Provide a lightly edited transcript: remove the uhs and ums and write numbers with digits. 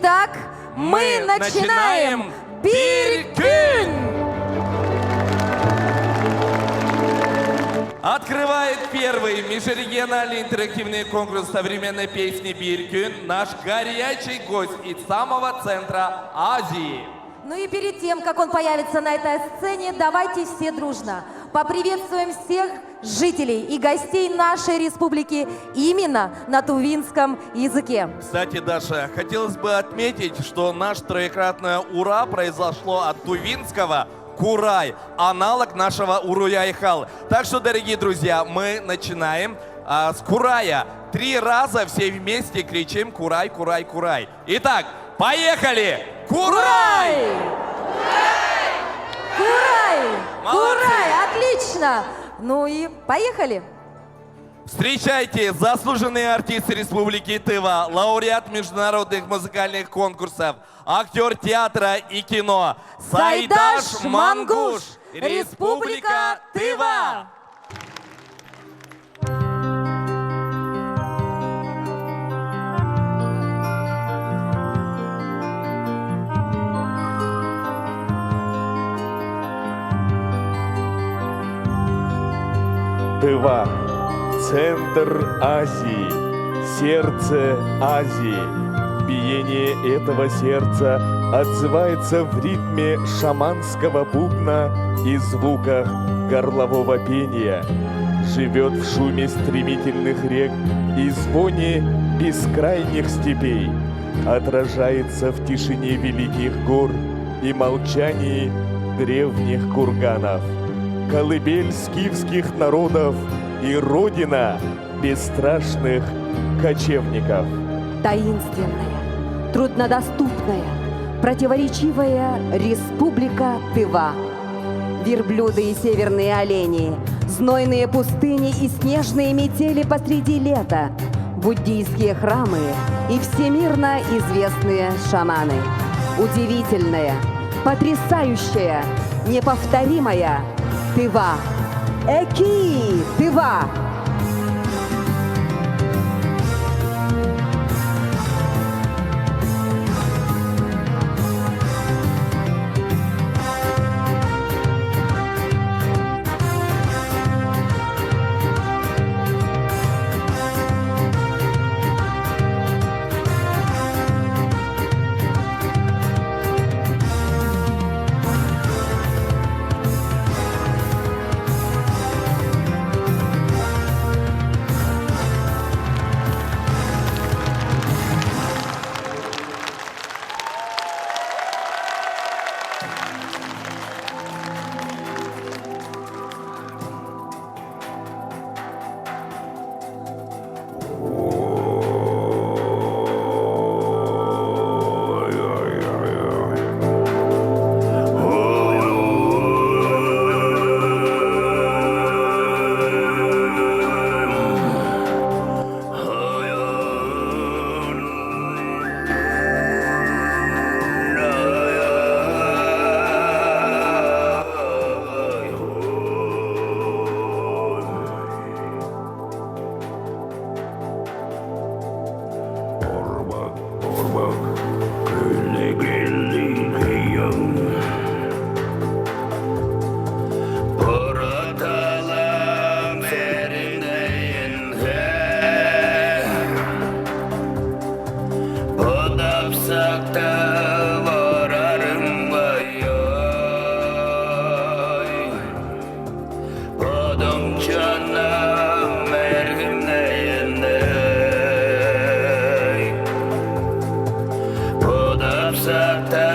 Итак, мы начинаем Bir gün! Открывает первый межрегиональный интерактивный конкурс современной песни «Bir gün» наш горячий гость из самого центра Азии. Ну и перед тем, как он появится на этой сцене, давайте все дружно поприветствуем всех жителей и гостей нашей республики именно на тувинском языке. Кстати, Даша, хотелось бы отметить, что наше троекратное «Ура» произошло от тувинского «Курай», аналог нашего «Уруяйхал». Так что, дорогие друзья, мы начинаем с «Курая». 3 раза все вместе кричим «Курай, Курай, Курай». Итак, поехали! Курай! Курай! Молодцы! Курай! Отлично! Ну и поехали! Встречайте заслуженные артисты Республики Тыва, лауреат международных музыкальных конкурсов, актер театра и кино Сайдаш Мангуш, Республика Тыва. Тыва, центр Азии, сердце Азии. Биение этого сердца отзывается в ритме шаманского бубна и звуках горлового пения. Живет в шуме стремительных рек и звоне бескрайних степей. Отражается в тишине великих гор и молчании древних курганов. Колыбель скифских народов и родина бесстрашных кочевников. Таинственная, труднодоступная, противоречивая республика Тыва. Верблюды и северные олени, знойные пустыни и снежные метели посреди лета, буддийские храмы и всемирно известные шаманы. Удивительная, потрясающая, неповторимая Тыва. Эки Тыва! Podapsakta